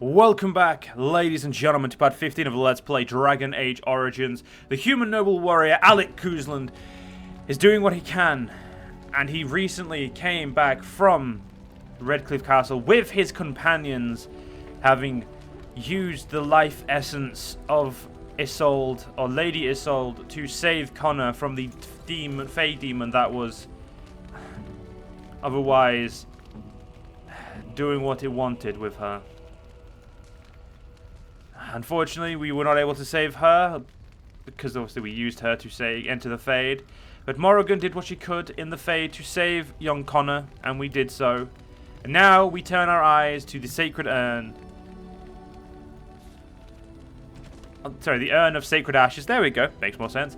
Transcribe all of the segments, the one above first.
Welcome back, ladies and gentlemen, to part 15 of the Let's Play Dragon Age Origins. The human noble warrior, Alek Cousland, is doing what he can, and he recently came back from Redcliffe Castle with his companions, having used the life essence of Isolde, or Lady Isolde, to save Connor from the Fey demon that was otherwise doing what it wanted with her. Unfortunately, we were not able to save her, because obviously we used her to enter the Fade. But Morrigan did what she could in the Fade to save young Connor, and we did so. And now we turn our eyes to the Sacred Urn. Oh, sorry, the Urn of Sacred Ashes. There we go. Makes more sense.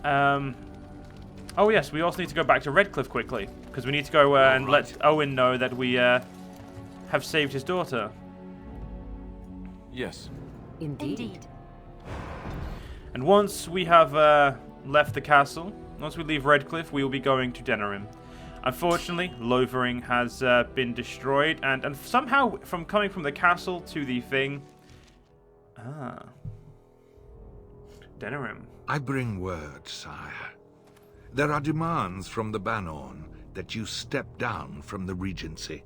Oh yes, we also need to go back to Redcliffe quickly, because we need to go and let Owen know that we have saved his daughter. Yes. Indeed. And once we have left the castle, once we leave Redcliffe, we will be going to Denerim. Unfortunately, Lovering has been destroyed, and somehow, from coming from the castle to the thing... Denerim. I bring word, sire. There are demands from the Banorn that you step down from the Regency.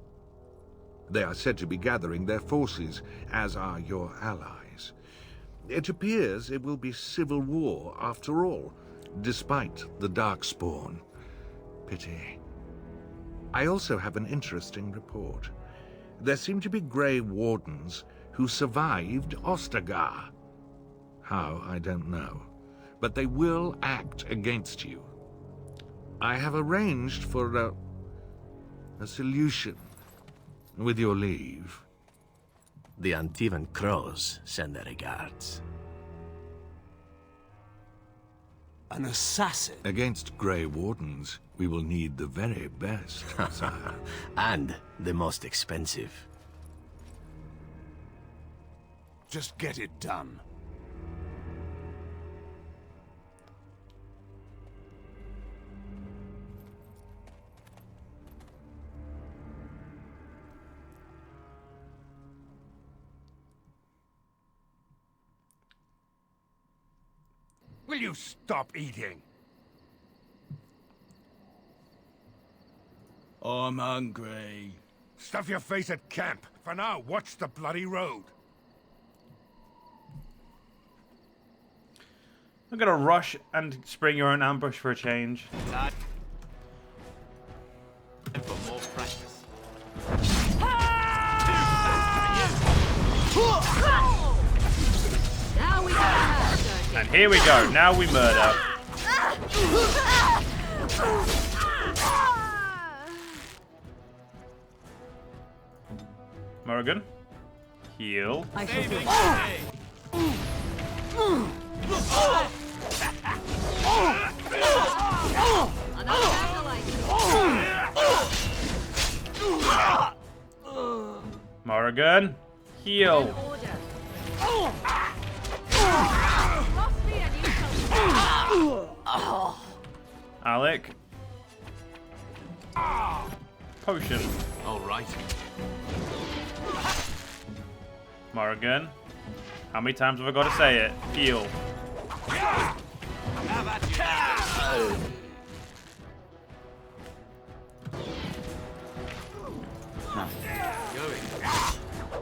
They are said to be gathering their forces, as are your allies. It appears it will be civil war after all, despite the Darkspawn. Pity. I also have an interesting report. There seem to be Grey Wardens who survived Ostagar. How, I don't know. But they will act against you. I have arranged for a solution. With your leave. The Antivan Crows send their regards. An assassin? Against Grey Wardens, we will need the very best, sire. And the most expensive. Just get it done. Will you stop eating? I'm hungry. Stuff your face at camp. For now, watch the bloody road. I'm gonna rush and spring your own ambush for a change. Time for more practice. Now we go. And here we go. Now we murder. Morrigan. Heal. I shall do. Another acolyte. Morrigan. Heal. Alek. Potion. All right. Morrigan. How many times have I got to say it? Heal.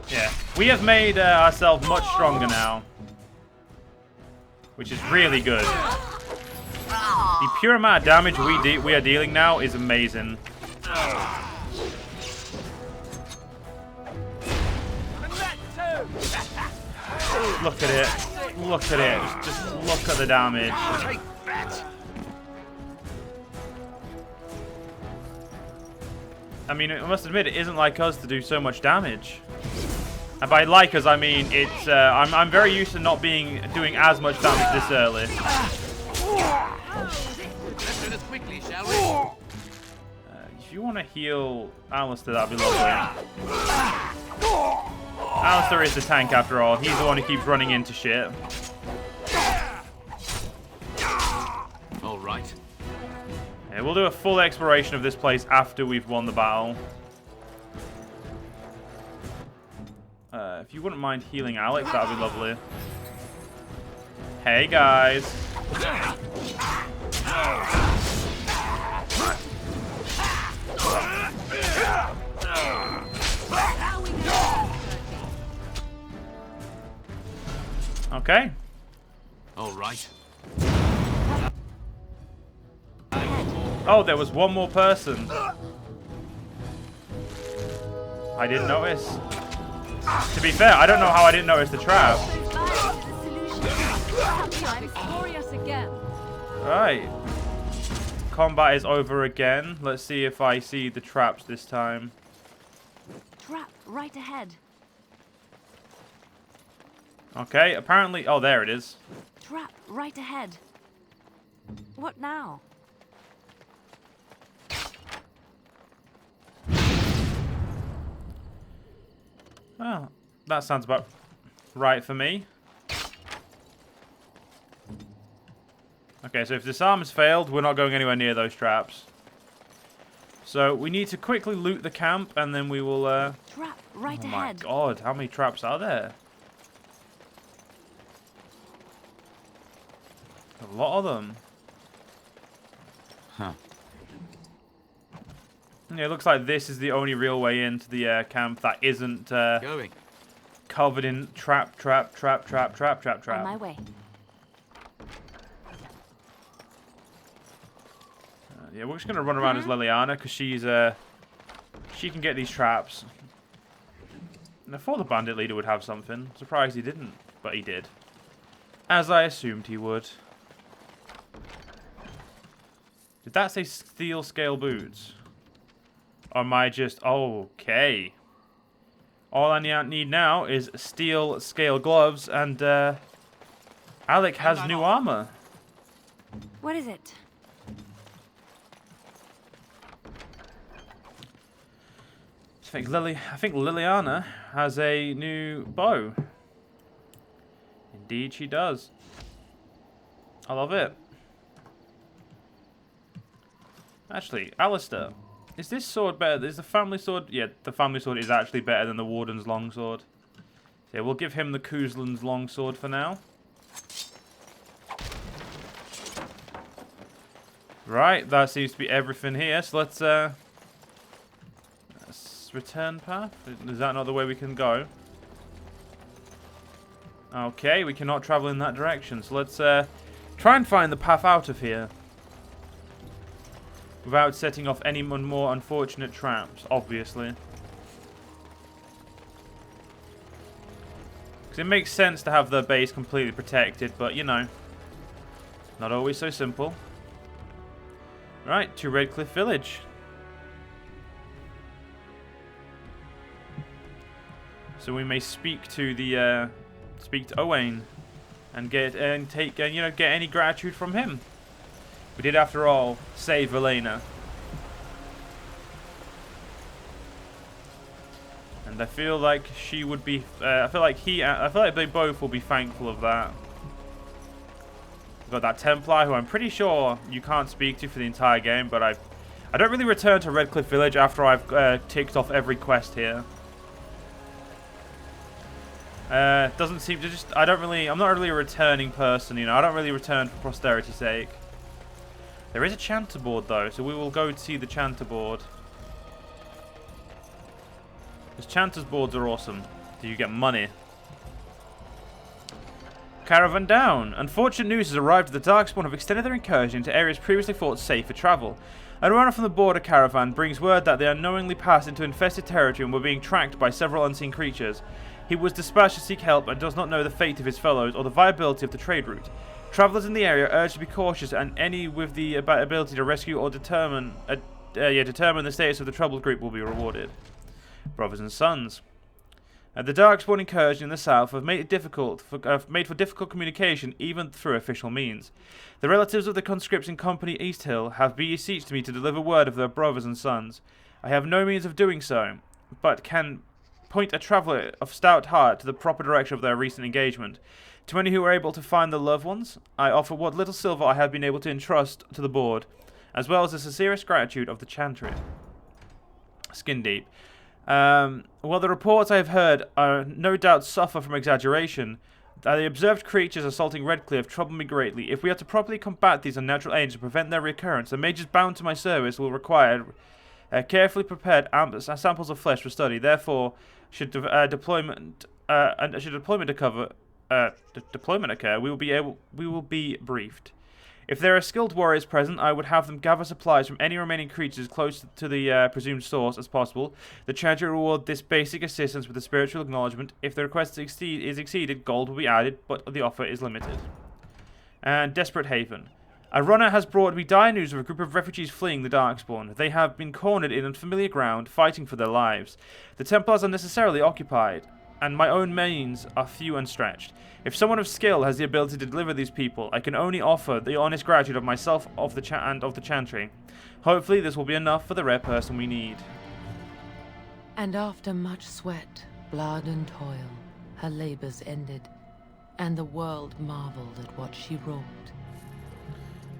Yeah, we have made ourselves much stronger now, which is really good. The pure amount of damage we are dealing now is amazing. Look at it. Look at it. Just look at the damage. I mean, I must admit, it isn't like us to do so much damage. And by like us, I mean it's. I'm very used to not doing as much damage this early. Let's do this quickly, shall we? If you want to heal Alistair, that'd be lovely. Alistair is the tank after all. He's the one who keeps running into shit. All right. Yeah, we'll do a full exploration of this place after we've won the battle. If you wouldn't mind healing Alek, that would be lovely. Hey, guys. Okay. All right. Oh, there was one more person. I didn't notice. To be fair, I don't know how I didn't notice the trap. I'm glorious again. Right. Combat is over again. Let's see if I see the traps this time. Trap right ahead. Okay, apparently... Oh, there it is. Trap right ahead. What now? Well, that sounds about right for me. Okay, so if disarm has failed, we're not going anywhere near those traps. So we need to quickly loot the camp, and then we will... Trap right Oh my ahead. god, how many traps are there? A lot of them. Huh. Yeah, it looks like this is the only real way into the camp that isn't Going. covered in trap. On my way. Yeah, we're just gonna run around as Liliana because she can get these traps. And I thought the bandit leader would have something. Surprised he didn't, but he did, as I assumed he would. Did that say steel scale boots? Or am I just... Oh, okay. All I need now is steel scale gloves, and Alek has new armor. What is it? I think Liliana has a new bow. Indeed she does. I love it. Actually, Alistair, is this sword better? Is the family sword? Yeah, the family sword is actually better than the Warden's longsword. So yeah, we'll give him the Cousland's longsword for now. Right, that seems to be everything here. So let's return path. Is that not the way we can go? Okay, we cannot travel in that direction. So let's try and find the path out of here without setting off any more unfortunate traps, obviously. Because it makes sense to have the base completely protected, but you know, not always so simple. Right, to Redcliffe Village. So we may speak to the Owain and get any gratitude from him. We did, after all, save Elena. And I feel like she would be... I feel like they both will be thankful of that. We've got that Templar, who I'm pretty sure you can't speak to for the entire game, but I don't really return to Redcliffe Village after I've ticked off every quest here. Doesn't seem to just... I'm not really a returning person, you know. I don't really return for posterity's sake. There is a chanter board, though, so we will go see the chanter board. Because chanter's boards are awesome. Do you get money? Caravan Down. Unfortunate news has arrived that the Darkspawn have extended their incursion into areas previously thought safe for travel. A runner from the border caravan brings word that they unknowingly passed into infested territory and were being tracked by several unseen creatures. He was dispatched to seek help and does not know the fate of his fellows or the viability of the trade route. Travelers in the area are urged to be cautious, and any with the ability to rescue or determine the status of the troubled group will be rewarded. Brothers and sons. The Darkspawn incursion in the south have made for difficult communication even through official means. The relatives of the conscripts in Company East Hill have beseeched me to deliver word of their brothers and sons. I have no means of doing so, but can point a traveller of stout heart to the proper direction of their recent engagement. To any who are able to find their loved ones, I offer what little silver I have been able to entrust to the board, as well as the sincerest gratitude of the chantry. Skin deep. Well, the reports I have heard are no doubt suffer from exaggeration. The observed creatures assaulting Redcliffe trouble me greatly. If we are to properly combat these unnatural agents and prevent their recurrence, the mages bound to my service will require carefully prepared samples of flesh for study. Therefore, should deployment occur, we will be briefed. If there are skilled warriors present, I would have them gather supplies from any remaining creatures close to the presumed source as possible. The charge will reward this basic assistance with a spiritual acknowledgement. If the request is exceeded, gold will be added, but the offer is limited. And Desperate Haven. A runner has brought me dire news of a group of refugees fleeing the Darkspawn. They have been cornered in unfamiliar ground, fighting for their lives. The Templars are necessarily occupied, and my own means are few and stretched. If someone of skill has the ability to deliver these people, I can only offer the honest gratitude of myself and of the Chantry. Hopefully this will be enough for the rare person we need. And after much sweat, blood and toil, her labors ended, and the world marveled at what she wrought.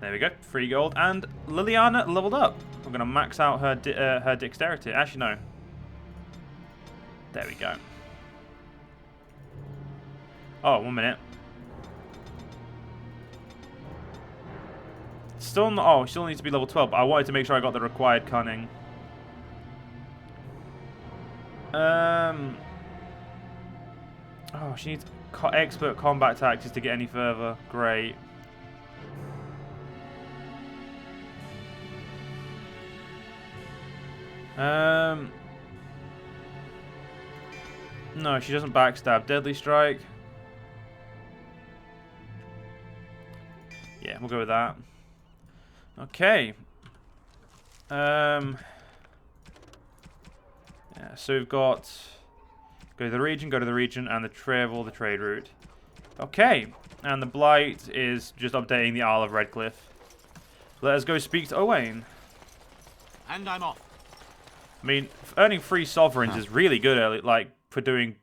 There we go, 3 gold, and Liliana leveled up. We're going to max out her her dexterity. Actually, no. There we go. Oh, 1 minute. Still not. Oh, still needs to be level 12. But I wanted to make sure I got the required cunning. Oh, she needs expert combat tactics to get any further. Great. No, she doesn't backstab. Deadly strike. Yeah, we'll go with that. Okay. Yeah, so we've got go to the region, and the travel, the trade route. Okay, and the Blight is just updating the Isle of Redcliffe. Let us go speak to Owain. And I'm off. I mean, earning 3 sovereigns is really good, like, for doing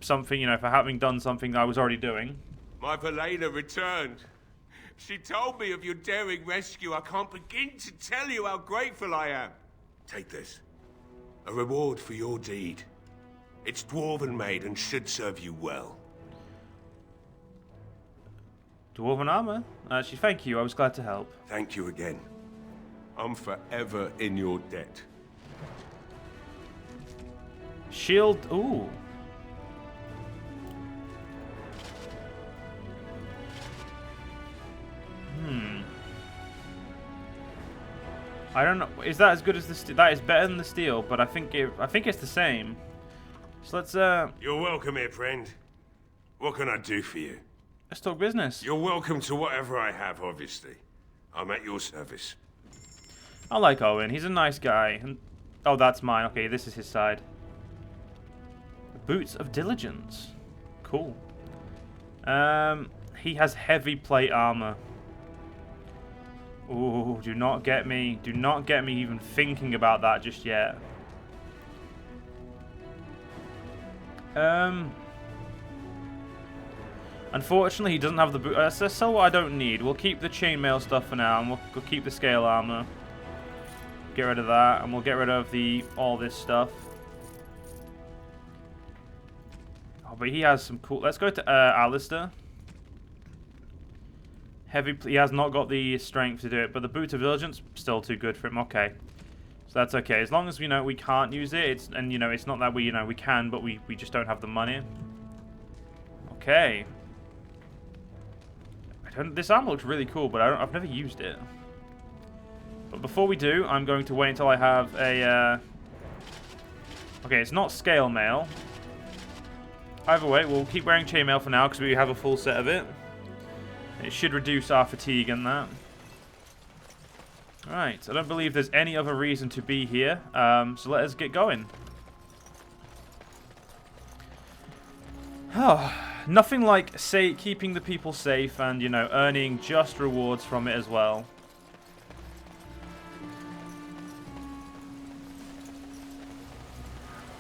something, you know, for having done something that I was already doing. My Valena returned. She told me of your daring rescue. I can't begin to tell you how grateful I am. Take this. A reward for your deed. It's dwarven made and should serve you well. Dwarven armor? Actually, thank you. I was glad to help. Thank you again. I'm forever in your debt. Shield. Ooh. I don't know. Is that as good as the that is better than the steel? But I think it's the same. So let's You're welcome here, friend. What can I do for you? let's talk business. You're welcome to whatever I have, obviously. I'm at your service. I like Owen. He's a nice guy. And oh, that's mine. Okay, this is his side. Boots of Diligence. Cool. He has heavy plate armor. Ooh, do not get me even thinking about that just yet. Unfortunately, he doesn't have the boot. That's what I don't need. We'll keep the chainmail stuff for now, and we'll keep the scale armor. Get rid of that, and we'll get rid of all this stuff. Oh, but he has some cool. Let's go to Alistair. He has not got the strength to do it, but the Boot of Diligence still too good for him. Okay, so that's okay as long as we can't use it. It's not that we can, but we just don't have the money. Okay. This armor looks really cool, but I've never used it. But before we do, I'm going to wait until I have a. Okay, it's not scale mail. Either way, we'll keep wearing chainmail for now because we have a full set of it. It should reduce our fatigue and that. Alright, I don't believe there's any other reason to be here, so let us get going. Oh, nothing like, keeping the people safe and, earning just rewards from it as well.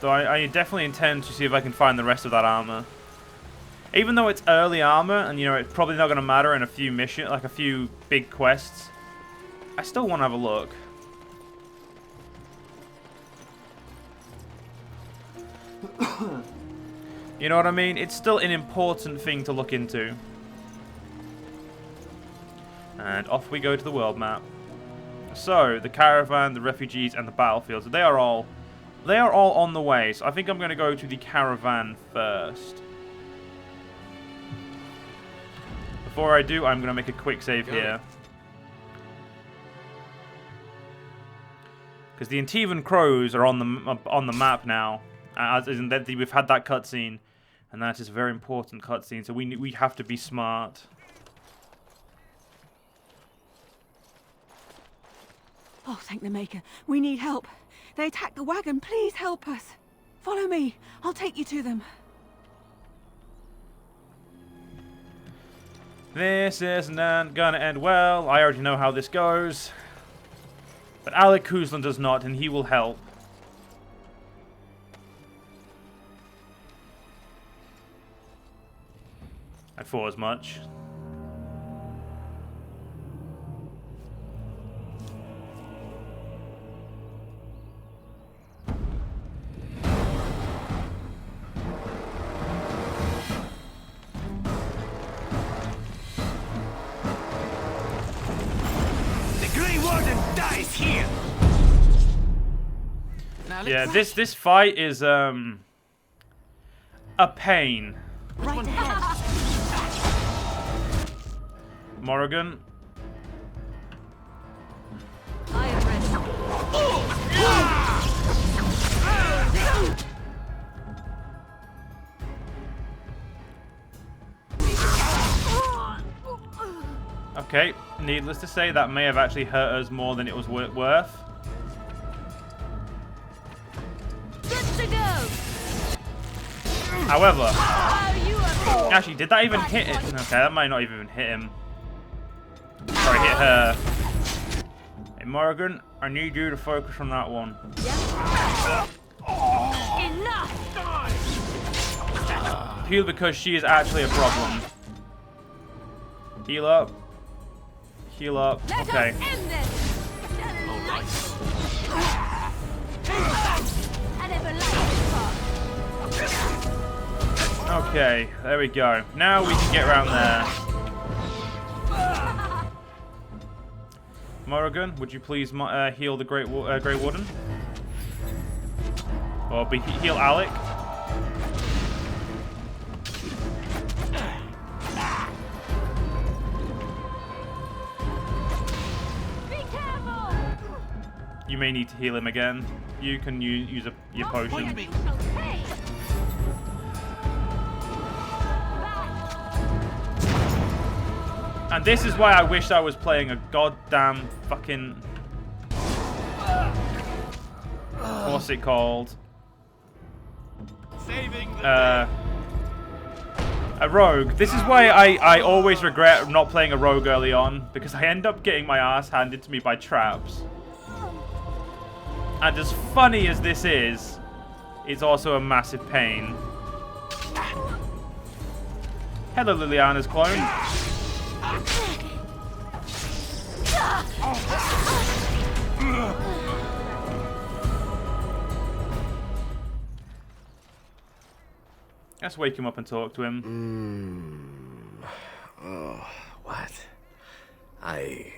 So I definitely intend to see if I can find the rest of that armor. Even though it's early armor, and it's probably not going to matter in a few missions, like a few big quests, I still want to have a look. You know what I mean? It's still an important thing to look into. And off we go to the world map. So, the caravan, the refugees, and the battlefields, they are all on the way. So I think I'm going to go to the caravan first. Before I do, I'm going to make a quick save here. Because the Antivan Crows are on the map now. As in that we've had that cutscene, and that is a very important cutscene. So we have to be smart. Oh, thank the Maker. We need help. They attacked the wagon. Please help us. Follow me. I'll take you to them. This isn't gonna end well. I already know how this goes. But Alek Cousland does not, and he will help. I thought as much. Yeah, this fight is a pain. Right ahead. Morrigan. I am ready. Okay, needless to say, that may have actually hurt us more than it was worth. However, actually, did that even hit it? Okay, that might not even hit him. Sorry, hit her. Hey, Morrigan, I need you to focus on that one. Enough! Heal because she is actually a problem. Heal up. Heal up. Okay. Okay, there we go. Now we can get around there. Morrigan, would you please heal the Grey Warden? Or heal Alek? Be careful! You may need to heal him again. You can use your potion. And this is why I wish I was playing a goddamn fucking... What's it called? A rogue. This is why I always regret not playing a rogue early on, because I end up getting my ass handed to me by traps. And as funny as this is, it's also a massive pain. Hello, Liliana's clone. Let's wake him up and talk to him. Oh, what? I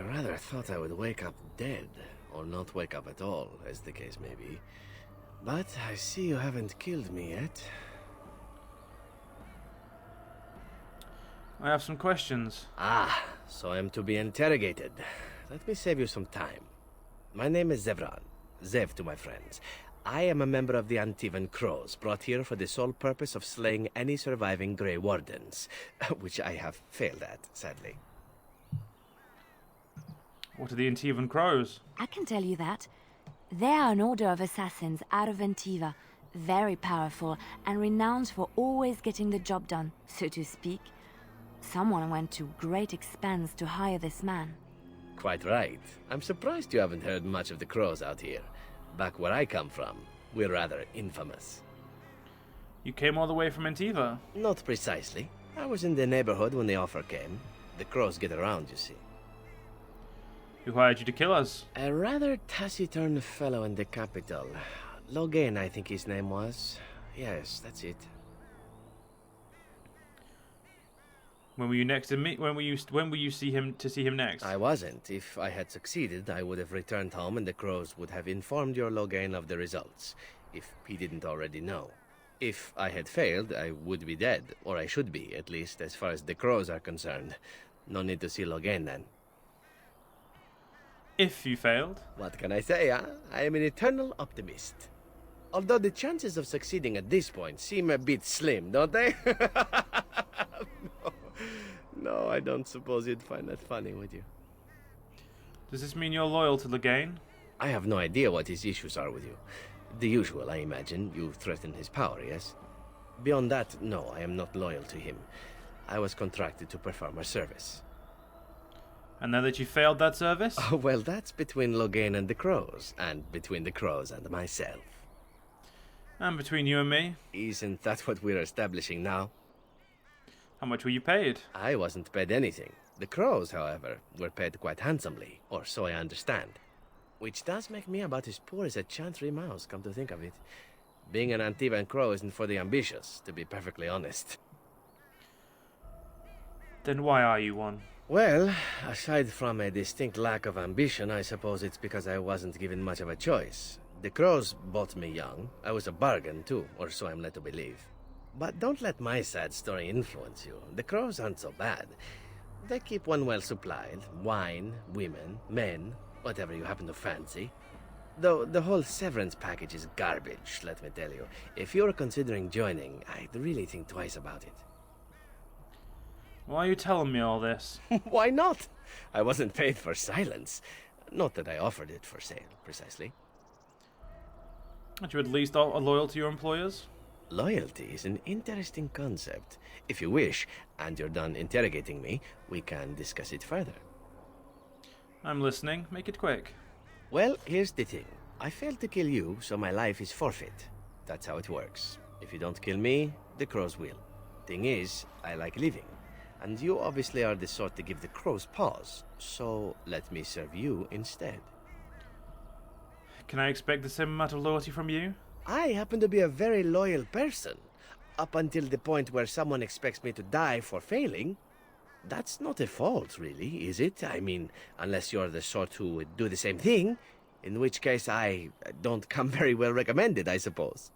rather thought I would wake up dead, or not wake up at all, as the case may be. But I see you haven't killed me yet. I have some questions. Ah, so I'm to be interrogated. Let me save you some time. My name is Zevron. Zev to my friends. I am a member of the Antivan Crows, brought here for the sole purpose of slaying any surviving Grey Wardens, which I have failed at, sadly. What are the Antivan Crows? I can tell you that. They are an order of assassins out of Antiva, very powerful and renowned for always getting the job done, so to speak. Someone went to great expense to hire this man. Quite right. I'm surprised you haven't heard much of the Crows out here. Back where I come from, we're rather infamous. You came all the way from Antiva? Not precisely. I was in the neighborhood when the offer came. The Crows get around, you see. Who hired you to kill us? A rather taciturn fellow in the capital. Logain, I think his name was. Yes, that's it. When will you next to meet? When will you see him next? I wasn't. If I had succeeded, I would have returned home and the crows would have informed your Logain of the results, if he didn't already know. If I had failed, I would be dead, or I should be, at least as far as the crows are concerned. No need to see Logain then. If you failed? What can I say, huh? I am an eternal optimist. Although the chances of succeeding at this point seem a bit slim, don't they? No, I don't suppose you'd find that funny, would you? Does this mean you're loyal to Logain? I have no idea what his issues are with you. The usual, I imagine. You threaten his power, yes? Beyond that, no, I am not loyal to him. I was contracted to perform a service. And now that you failed that service? Oh, well, that's between Logain and the crows, and between the crows and myself. And between you and me? Isn't that what we're establishing now? How much were you paid? I wasn't paid anything. The crows, however, were paid quite handsomely, or so I understand. Which does make me about as poor as a chantry mouse, come to think of it. Being an Antivan crow isn't for the ambitious, to be perfectly honest. Then why are you one? Well, aside from a distinct lack of ambition, I suppose it's because I wasn't given much of a choice. The crows bought me young. I was a bargain, too, or so I'm led to believe. But don't let my sad story influence you. The crows aren't so bad. They keep one well supplied. Wine, women, men, whatever you happen to fancy. Though the whole severance package is garbage, let me tell you. If you're considering joining, I'd really think twice about it. Why are you telling me all this? Why not? I wasn't paid for silence. Not that I offered it for sale, precisely. Aren't you at least all loyal to your employers? Loyalty is an interesting concept. If you wish, and you're done interrogating me, we can discuss it further. I'm listening. Make it quick. Well, here's the thing. I failed to kill you, so my life is forfeit. That's how it works. If you don't kill me, the crows will. Thing is, I like living. And you obviously are the sort to give the crows pause, so let me serve you instead. Can I expect the same amount of loyalty from you? I happen to be a very loyal person. Up until the point where someone expects me to die for failing. That's not a fault, really, is it? I mean, unless you're the sort who would do the same thing, in which case I don't come very well recommended, I suppose.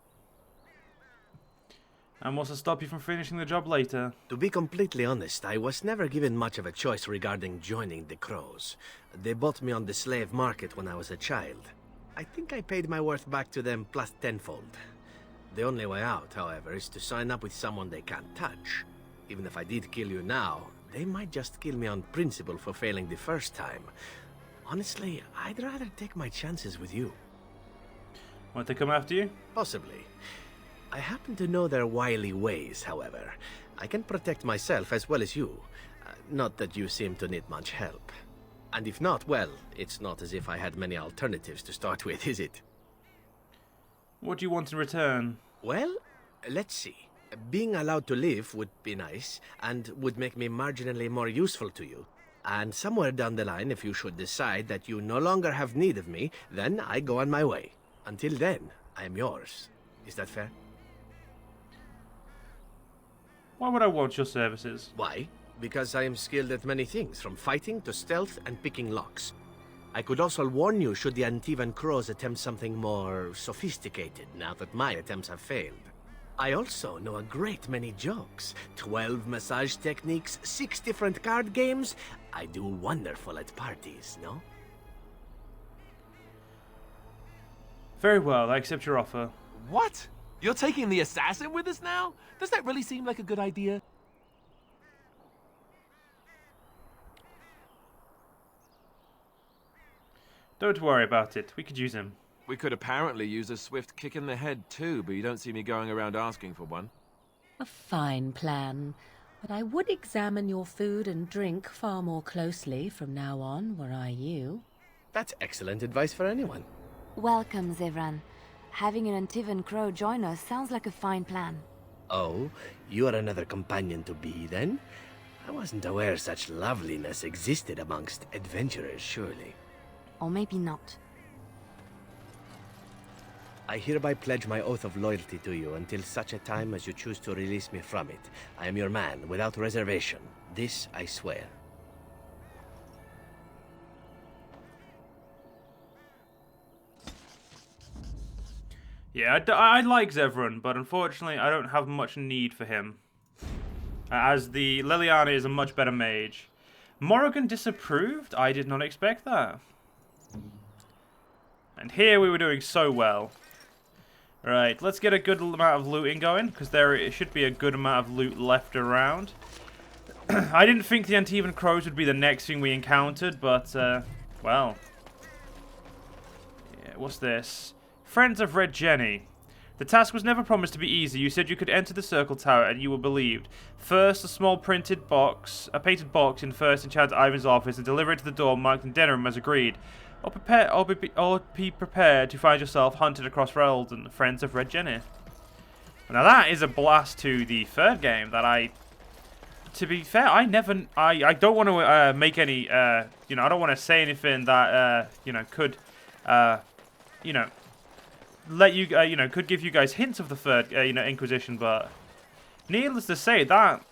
And what's to stop you from finishing the job later? To be completely honest, I was never given much of a choice regarding joining the crows. They bought me on the slave market when I was a child. I think I paid my worth back to them plus tenfold. The only way out, however, is to sign up with someone they can't touch. Even if I did kill you now, they might just kill me on principle for failing the first time. Honestly, I'd rather take my chances with you. Won't they come after you? Possibly. I happen to know their wily ways, however. I can protect myself as well as you. Not that you seem to need much help. And if not, well, it's not as if I had many alternatives to start with, is it? What do you want in return? Well, let's see. Being allowed to live would be nice, and would make me marginally more useful to you. And somewhere down the line, if you should decide that you no longer have need of me, then I go on my way. Until then, I am yours. Is that fair? Why would I want your services? Why? Because I am skilled at many things, from fighting to stealth and picking locks. I could also warn you should the Antivan crows attempt something more sophisticated, now that my attempts have failed. I also know a great many jokes. 12 massage techniques, 6 different card games. I do wonderful at parties, no? Very well, I accept your offer. What? You're taking the assassin with us now? Does that really seem like a good idea? Don't worry about it. We could use him. We could apparently use a swift kick in the head too, but you don't see me going around asking for one. A fine plan, but I would examine your food and drink far more closely from now on, were I you. That's excellent advice for anyone. Welcome, Zevron. Having an Antivan crow join us sounds like a fine plan. Oh, you are another companion to be, then? I wasn't aware such loveliness existed amongst adventurers, surely. Or maybe not. I hereby pledge my oath of loyalty to you until such a time as you choose to release me from it. I am your man, without reservation. This I swear. Yeah, I like Zevron, but unfortunately I don't have much need for him. As the Liliana is a much better mage. Morrigan disapproved? I did not expect that. And here we were doing so well. Right, let's get a good amount of looting going, because there should be a good amount of loot left around. I didn't think the Antivan Crows would be the next thing we encountered, but, well. Yeah, what's this? Friends of Red Jenny. The task was never promised to be easy. You said you could enter the Circle Tower, and you were believed. First, a small painted box in First Enchanted Ivan's office, and deliver it to the door marked in Denerim as agreed. Or be prepared to find yourself hunted across Ferelden, Friends of Red Jenny. Now that is a blast to the third game that to be fair, I don't want to make any, I don't want to say anything that, could, let you, could give you guys hints of the third, Inquisition, but needless to say that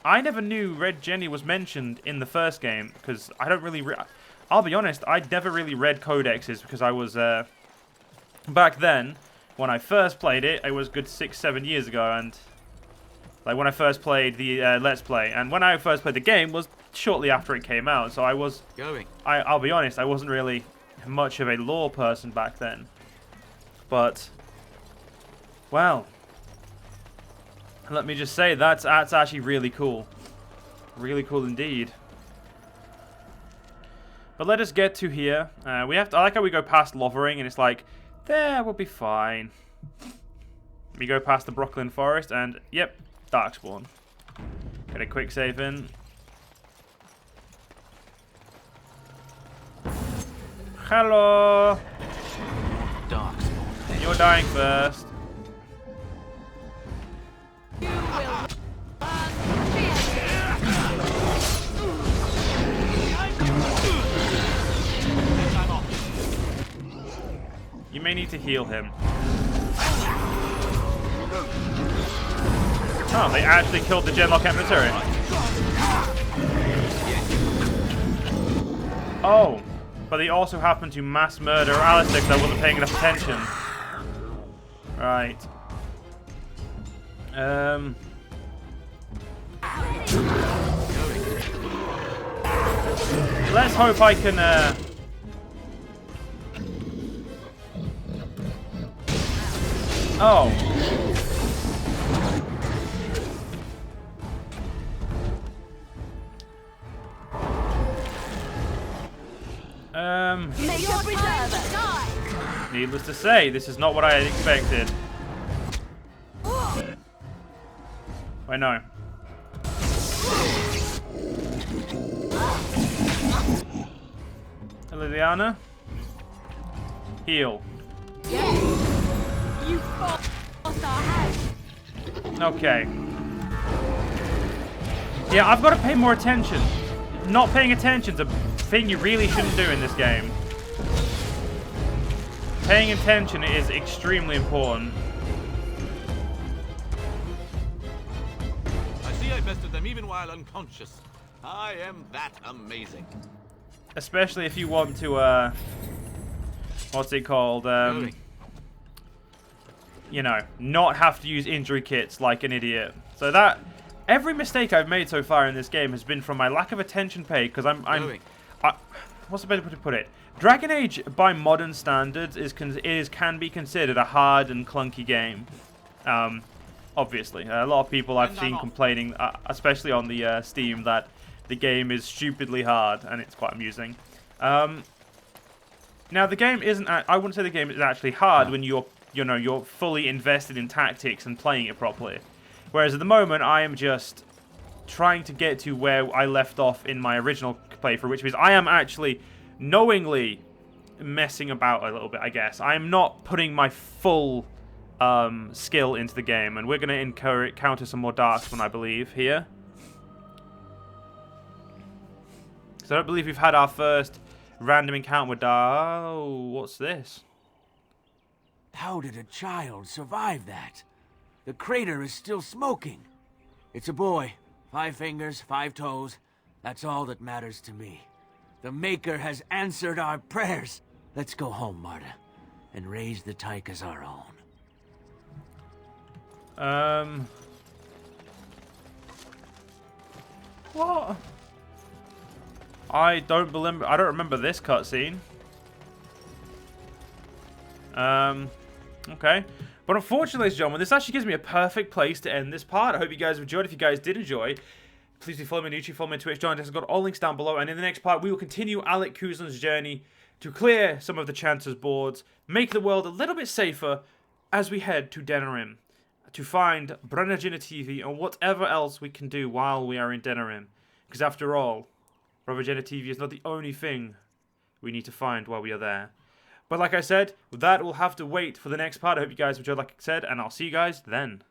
I never knew Red Jenny was mentioned in the first game, because I don't really, I'll be honest, I never really read codexes, because I was, back then, when I first played it, it was good 6-7 years ago, and, like, when I first played the, Let's Play, and when I first played the game was shortly after it came out, so I was, I'll be honest, I wasn't really much of a lore person back then, but, well, let me just say, that's actually really cool indeed. But let us get to here. I like how we go past Lovering, and it's like, there, we'll be fine. We go past the Brooklyn Forest, and, yep, Darkspawn. Get a quick save in. Hello! Darkspawn. You're dying first. You will You may need to heal him. Oh, they actually killed the Genlock Emissary. Oh, but they also happened to mass murder Alistair because I wasn't paying enough attention. Right. Let's hope I can, Oh. Needless to say, this is not what I had expected. I know. Liliana? Heal. You forced our hand. Okay. Yeah, I've got to pay more attention. Not paying attention's a thing you really shouldn't do in this game. Paying attention is extremely important. I see I bested them even while unconscious. I am that amazing. Especially if you want to, what's it called? You know, not have to use injury kits like an idiot. So that, every mistake I've made so far in this game has been from my lack of attention paid, because what's the better way to put it? Dragon Age, by modern standards, can be considered a hard and clunky game. Obviously, a lot of people I've seen complaining, especially on the Steam, that the game is stupidly hard, and it's quite amusing. Now, the game isn't. I wouldn't say the game is actually hard when you're fully invested in tactics and playing it properly. Whereas at the moment, I am just trying to get to where I left off in my original playthrough, which means I am actually knowingly messing about a little bit, I guess. I am not putting my full skill into the game, and we're going to encounter some more Darkspawn, I believe, here. Because I don't believe we've had our first random encounter with Oh, what's this? How did a child survive that? The crater is still smoking. It's a boy. 5 fingers, 5 toes. That's all that matters to me. The Maker has answered our prayers. Let's go home, Marta, and raise the Tyke as our own. What? I don't remember this cutscene. Okay. But unfortunately, ladies and gentlemen, this actually gives me a perfect place to end this part. I hope you guys enjoyed. If you guys did enjoy, please do follow me on YouTube, follow me on Twitch, join us. I've got all links down below. And in the next part, we will continue Alek Cousland's journey to clear some of the Chancer's boards, make the world a little bit safer as we head to Denerim, to find Brenagina TV and whatever else we can do while we are in Denerim. Because after all, Brenagina TV is not the only thing we need to find while we are there. But like I said, that will have to wait for the next part. I hope you guys enjoyed, like I said, and I'll see you guys then.